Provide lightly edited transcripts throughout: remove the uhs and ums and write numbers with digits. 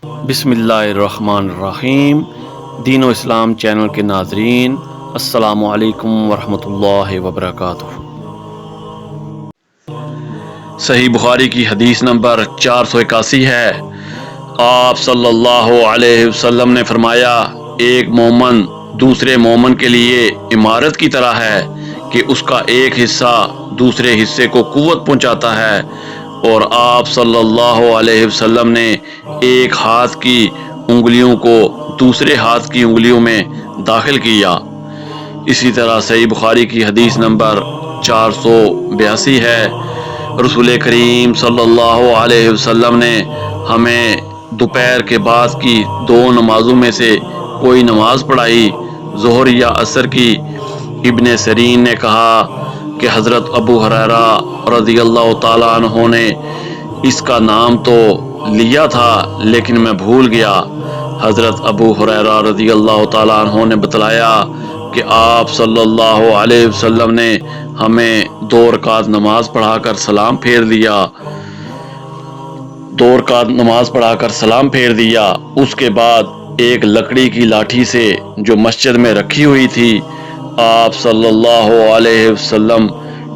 بسم اللہ الرحمن الرحیم۔ دین و اسلام چینل کے ناظرین، السلام علیکم ورحمۃ اللہ وبرکاتہ۔ صحیح بخاری کی حدیث نمبر 481 ہے۔ آپ صلی اللہ علیہ وسلم نے فرمایا، ایک مومن دوسرے مومن کے لیے عمارت کی طرح ہے کہ اس کا ایک حصہ دوسرے حصے کو قوت پہنچاتا ہے، اور آپ صلی اللہ علیہ وسلم نے ایک ہاتھ کی انگلیوں کو دوسرے ہاتھ کی انگلیوں میں داخل کیا۔ اسی طرح صحیح بخاری کی حدیث نمبر 482 ہے۔ رسول کریم صلی اللہ علیہ وسلم نے ہمیں دوپہر کے بعد کی 2 نمازوں میں سے کوئی نماز پڑھائی، ظہر یا عصر کی۔ ابن سیرین نے کہا کہ حضرت ابو ہریرہ رضی اللہ تعالیٰ عنہ نے اس کا نام تو لیا تھا لیکن میں بھول گیا۔ حضرت ابو ہریرہ رضی اللہ تعالیٰ عنہ نے بتلایا کہ آپ صلی اللہ علیہ وسلم نے ہمیں 2 رکعت نماز پڑھا کر سلام پھیر دیا۔ 2 رکعت نماز پڑھا کر سلام پھیر دیا۔ اس کے بعد ایک لکڑی کی لاٹھی سے جو مسجد میں رکھی ہوئی تھی، آپ صلی اللہ علیہ وسلم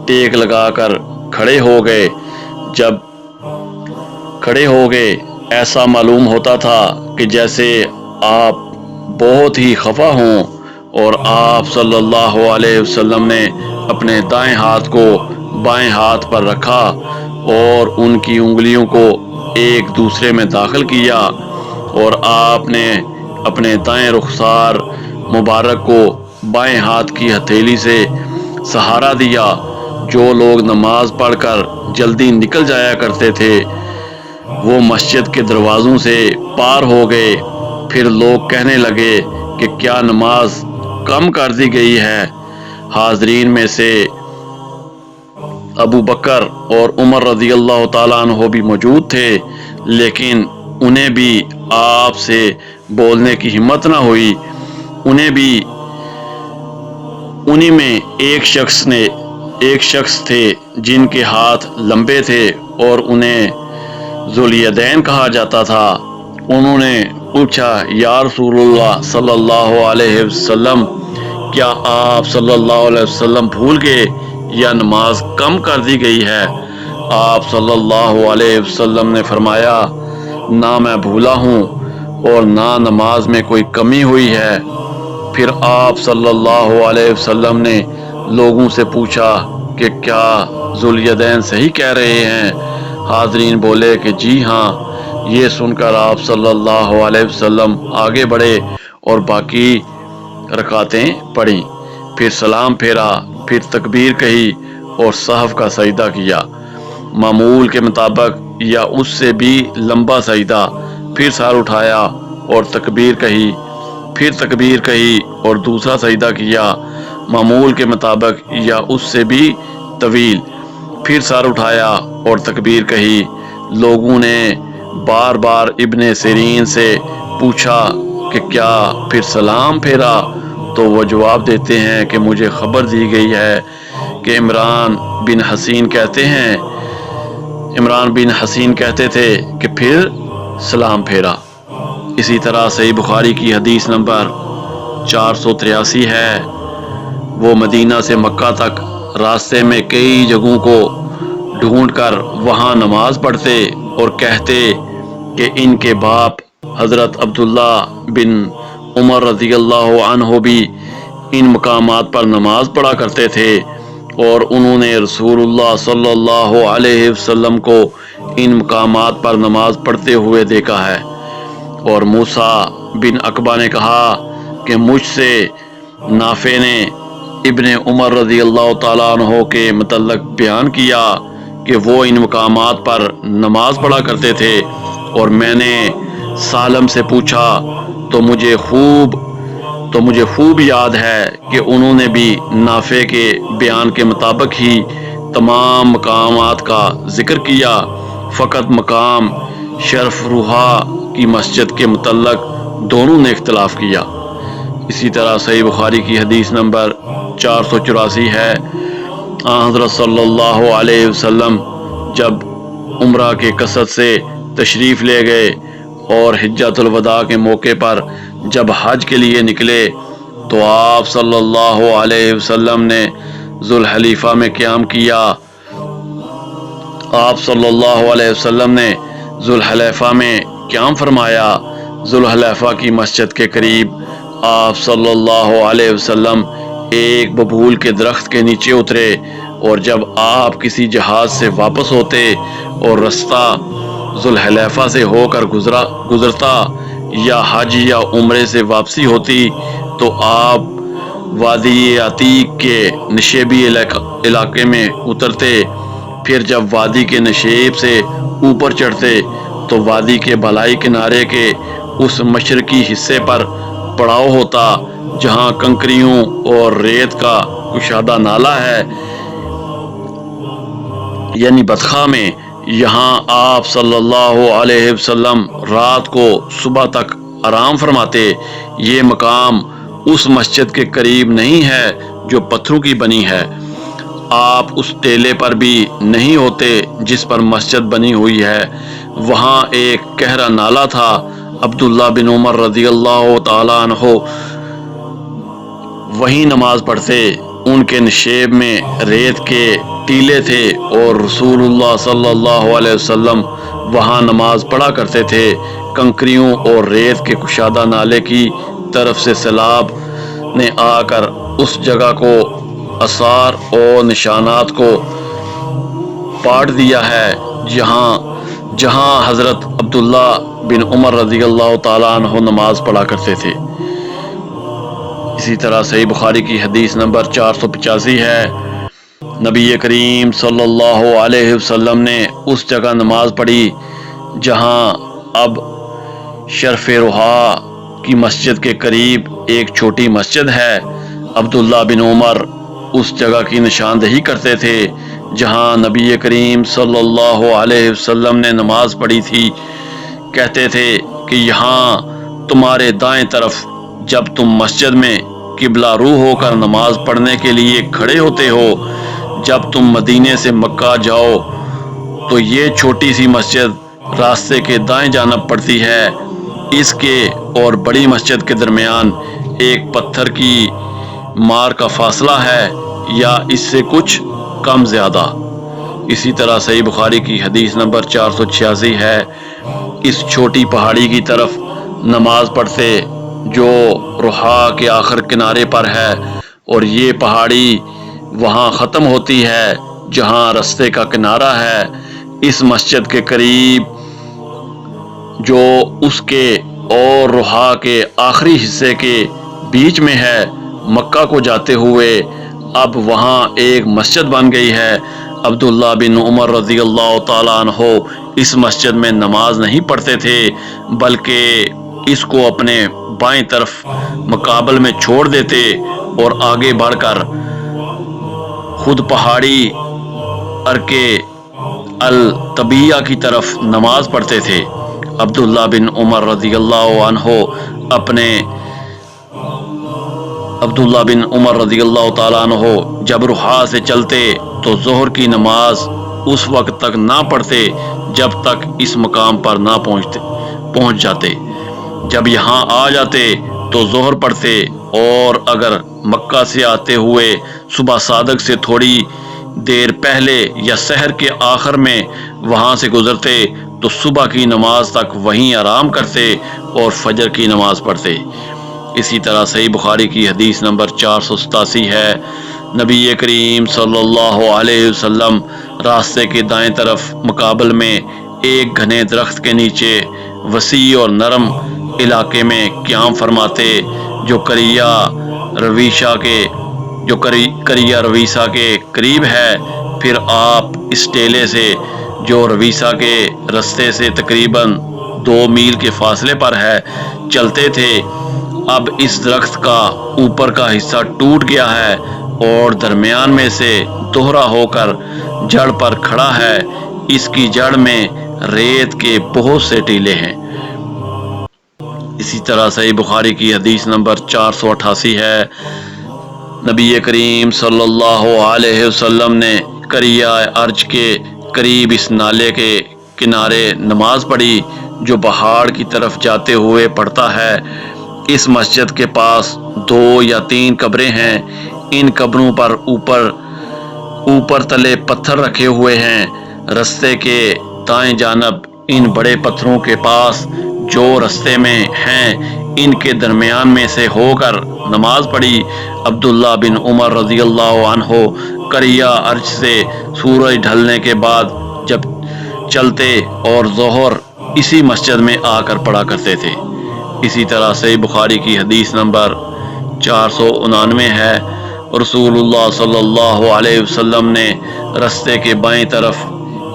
ٹیک لگا کر کھڑے ہو گئے۔ جب کھڑے ہو گئے، ایسا معلوم ہوتا تھا کہ جیسے آپ بہت ہی خفا ہوں، اور آپ صلی اللہ علیہ وسلم نے اپنے دائیں ہاتھ کو بائیں ہاتھ پر رکھا اور ان کی انگلیوں کو ایک دوسرے میں داخل کیا، اور آپ نے اپنے دائیں رخسار مبارک کو بائیں ہاتھ کی ہتھیلی سے سہارا دیا۔ جو لوگ نماز پڑھ کر جلدی نکل جایا کرتے تھے وہ مسجد کے دروازوں سے پار ہو گئے۔ پھر لوگ کہنے لگے کہ کیا نماز کم کر دی گئی ہے؟ حاضرین میں سے ابو بکر اور عمر رضی اللہ تعالیٰ عنہ بھی موجود تھے، لیکن انہیں بھی آپ سے بولنے کی ہمت نہ ہوئی۔ انہی میں ایک شخص تھے جن کے ہاتھ لمبے تھے اور انہیں ذوالیدین کہا جاتا تھا۔ انہوں نے پوچھا، یا رسول اللہ صلی اللہ علیہ وسلم، کیا آپ صلی اللہ علیہ وسلم بھول گئے یا نماز کم کر دی گئی ہے؟ آپ صلی اللہ علیہ وسلم نے فرمایا، نہ میں بھولا ہوں اور نہ نماز میں کوئی کمی ہوئی ہے۔ پھر آپ صلی اللہ علیہ وسلم نے لوگوں سے پوچھا کہ کیا ذوالیدین صحیح کہہ رہے ہیں؟ حاضرین بولے کہ جی ہاں۔ یہ سن کر آپ صلی اللہ علیہ وسلم آگے بڑھے اور باقی رکعتیں پڑھیں، پھر سلام پھیرا، پھر تکبیر کہی اور سہو کا سجدہ کیا، معمول کے مطابق یا اس سے بھی لمبا سجدہ، پھر سر اٹھایا اور تکبیر کہی، پھر تکبیر کہی اور دوسرا سجدہ کیا، معمول کے مطابق یا اس سے بھی طویل، پھر سر اٹھایا اور تکبیر کہی۔ لوگوں نے بار بار ابن سیرین سے پوچھا کہ کیا پھر سلام پھیرا؟ تو وہ جواب دیتے ہیں کہ مجھے خبر دی گئی ہے کہ عمران بن حسین کہتے تھے کہ پھر سلام پھیرا۔ اسی طرح صحیح بخاری کی حدیث نمبر 483 ہے۔ وہ مدینہ سے مکہ تک راستے میں کئی جگہوں کو ڈھونڈ کر وہاں نماز پڑھتے اور کہتے کہ ان کے باپ حضرت عبداللہ بن عمر رضی اللہ عنہ بھی ان مقامات پر نماز پڑھا کرتے تھے، اور انہوں نے رسول اللہ صلی اللہ علیہ وسلم کو ان مقامات پر نماز پڑھتے ہوئے دیکھا ہے۔ اور موسیٰ بن عقبہ نے کہا کہ مجھ سے نافع نے ابن عمر رضی اللہ تعالیٰ عنہ کے متعلق بیان کیا کہ وہ ان مقامات پر نماز پڑھا کرتے تھے، اور میں نے سالم سے پوچھا تو مجھے خوب یاد ہے کہ انہوں نے بھی نافع کے بیان کے مطابق ہی تمام مقامات کا ذکر کیا، فقط مقام شرف روحا کی مسجد کے متعلق دونوں نے اختلاف کیا۔ اسی طرح صحیح بخاری کی حدیث نمبر 484 ہے۔ حضرت صلی اللہ علیہ وسلم جب عمرہ کے قصد سے تشریف لے گئے اور حجۃ الوداع کے موقع پر جب حج کے لیے نکلے تو آپ صلی اللہ علیہ وسلم نے ذوالحلیفہ میں قیام کیا۔ آپ صلی اللہ علیہ وسلم نے ذوالحلیفہ میں قیام فرمایا۔ ذوالحلیفہ کی مسجد کے قریب آپ صلی اللہ علیہ وسلم ایک ببول کے درخت کے نیچے اترے، اور جب آپ کسی جہاز سے واپس ہوتے اور رستہ ذوالحلیفہ سے ہو کر گزرتا یا حج یا عمرے سے واپسی ہوتی تو آپ وادی عتیق کے نشیبی علاقے میں اترتے۔ پھر جب وادی کے نشیب سے اوپر چڑھتے تو وادی کے بالائی کنارے کے اس مشرقی حصے پر پڑاؤ ہوتا جہاں کنکریوں اور ریت کا کشادہ نالہ ہے، یعنی بدخا میں۔ یہاں آپ صلی اللہ علیہ وسلم رات کو صبح تک آرام فرماتے۔ یہ مقام اس مسجد کے قریب نہیں ہے جو پتھروں کی بنی ہے۔ آپ اس ٹیلے پر بھی نہیں ہوتے جس پر مسجد بنی ہوئی ہے۔ وہاں ایک گہرا نالہ تھا۔ عبداللہ بن عمر رضی اللہ تعالیٰ عنہ وہیں نماز پڑھتے۔ ان کے نشیب میں ریت کے ٹیلے تھے اور رسول اللہ صلی اللہ علیہ وسلم وہاں نماز پڑھا کرتے تھے۔ کنکریوں اور ریت کے کشادہ نالے کی طرف سے سیلاب نے آ کر اس جگہ کو، آثار اور نشانات کو پاٹ دیا ہے جہاں حضرت عبداللہ بن عمر رضی اللہ تعالیٰ عنہ نماز پڑھا کرتے تھے۔ اسی طرح صحیح بخاری کی حدیث نمبر 485 ہے، نبی کریم صلی اللہ علیہ وسلم نے اس جگہ نماز پڑھی جہاں اب شرف روحا کی مسجد کے قریب ایک چھوٹی مسجد ہے۔ عبداللہ بن عمر اس جگہ کی نشاندہی کرتے تھے جہاں نبی کریم صلی اللہ علیہ وسلم نے نماز پڑھی تھی۔ کہتے تھے کہ یہاں تمہارے دائیں طرف جب تم مسجد میں قبلہ رو ہو کر نماز پڑھنے کے لیے کھڑے ہوتے ہو، جب تم مدینے سے مکہ جاؤ تو یہ چھوٹی سی مسجد راستے کے دائیں جانب پڑتی ہے۔ اس کے اور بڑی مسجد کے درمیان ایک پتھر کی مار کا فاصلہ ہے یا اس سے کچھ کم زیادہ۔ اسی طرح صحیح بخاری کی حدیث نمبر 486 ہے، اس چھوٹی پہاڑی کی طرف نماز پڑھتے جو روحا کے آخر کنارے پر ہے، اور یہ پہاڑی وہاں ختم ہوتی ہے جہاں رستے کا کنارہ ہے۔ اس مسجد کے قریب جو اس کے اور روحا کے آخری حصے کے بیچ میں ہے، مکہ کو جاتے ہوئے اب وہاں ایک مسجد بن گئی ہے۔ عبداللہ بن عمر رضی اللہ تعالیٰ عنہ اس مسجد میں نماز نہیں پڑھتے تھے بلکہ اس کو اپنے بائیں طرف مقابل میں چھوڑ دیتے اور آگے بڑھ کر خود پہاڑی ارکے الطبیہ کی طرف نماز پڑھتے تھے۔ عبداللہ بن عمر رضی اللہ تعالیٰ عنہ جب روحا سے چلتے تو ظہر کی نماز اس وقت تک نہ پڑھتے جب تک اس مقام پر نہ پہنچ جاتے۔ جب یہاں آ جاتے تو ظہر پڑھتے، اور اگر مکہ سے آتے ہوئے صبح صادق سے تھوڑی دیر پہلے یا سحر کے آخر میں وہاں سے گزرتے تو صبح کی نماز تک وہیں آرام کرتے اور فجر کی نماز پڑھتے۔ اسی طرح صحیح بخاری کی حدیث نمبر 487 ہے، نبی کریم صلی اللہ علیہ وسلم راستے کے دائیں طرف مقابل میں ایک گھنے درخت کے نیچے وسیع اور نرم علاقے میں قیام فرماتے جو کریہ رویسا کے قریب ہے۔ پھر آپ اس ٹیلے سے جو رویسا کے رستے سے تقریباً 2 میل کے فاصلے پر ہے چلتے تھے۔ اب اس درخت کا اوپر کا حصہ ٹوٹ گیا ہے اور درمیان میں سے دوہرا ہو کر جڑ پر کھڑا ہے۔ اس کی جڑ میں ریت کے بہت سے ٹیلے ہیں۔ اسی طرح صحیح بخاری کی حدیث نمبر 488 ہے، نبی کریم صلی اللہ علیہ وسلم نے کریہ ارج کے قریب اس نالے کے کنارے نماز پڑھی جو پہاڑ کی طرف جاتے ہوئے پڑتا ہے۔ اس مسجد کے پاس 2 یا 3 قبریں ہیں۔ ان قبروں پر اوپر تلے پتھر رکھے ہوئے ہیں۔ رستے کے دائیں جانب ان بڑے پتھروں کے پاس جو رستے میں ہیں ان کے درمیان میں سے ہو کر نماز پڑھی۔ عبداللہ بن عمر رضی اللہ عنہ قریہ ارج سے سورج ڈھلنے کے بعد جب چلتے اور ظہر اسی مسجد میں آ کر پڑھا کرتے تھے۔ اسی طرح صحیح بخاری کی حدیث نمبر 499 ہے، رسول اللہ صلی اللہ علیہ وسلم نے رستے کے بائیں طرف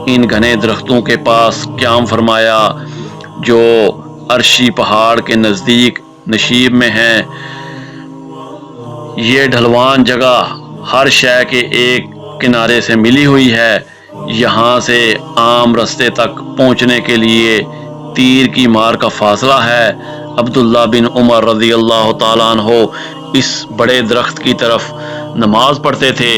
ان گھنے درختوں کے پاس قیام فرمایا جو عرشی پہاڑ کے نزدیک نشیب میں ہیں۔ یہ ڈھلوان جگہ ہر شے کے ایک کنارے سے ملی ہوئی ہے۔ یہاں سے عام رستے تک پہنچنے کے لیے تیر کی مار کا فاصلہ ہے۔ عبداللہ بن عمر رضی اللہ تعالیٰ عنہ اس بڑے درخت کی طرف نماز پڑھتے تھے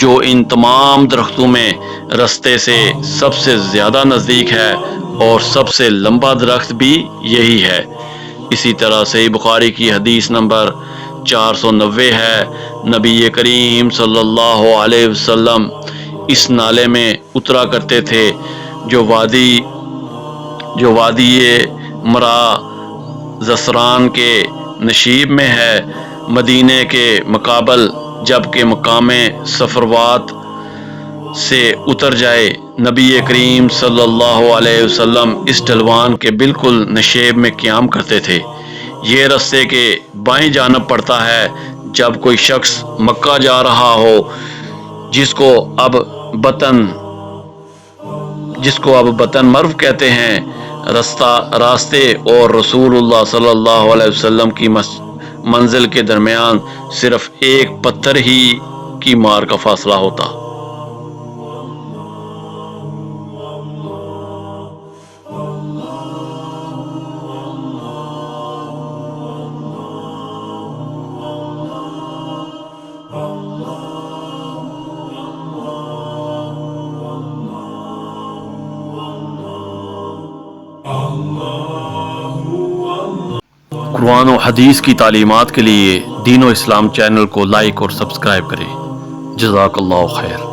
جو ان تمام درختوں میں رستے سے سب سے زیادہ نزدیک ہے، اور سب سے لمبا درخت بھی یہی ہے۔ اسی طرح صحیح بخاری کی حدیث نمبر 490 ہے، نبی کریم صلی اللہ علیہ وسلم اس نالے میں اترا کرتے تھے جو وادی مرا زسران کے نشیب میں ہے، مدینے کے مقابل، جبکہ مقام صفروات سے اتر جائے۔ نبی کریم صلی اللہ علیہ وسلم اس ڈھلوان کے بالکل نشیب میں قیام کرتے تھے۔ یہ رستے کے بائیں جانب پڑتا ہے۔ جب کوئی شخص مکہ جا رہا ہو جس کو اب بطن مرو کہتے ہیں، راستے اور رسول اللہ صلی اللہ علیہ وسلم کی منزل کے درمیان صرف ایک پتھر ہی کی مار کا فاصلہ ہوتا۔ قرآن و حدیث کی تعلیمات کے لیے دین و اسلام چینل کو لائک اور سبسکرائب کریں۔ جزاک اللہ خیر۔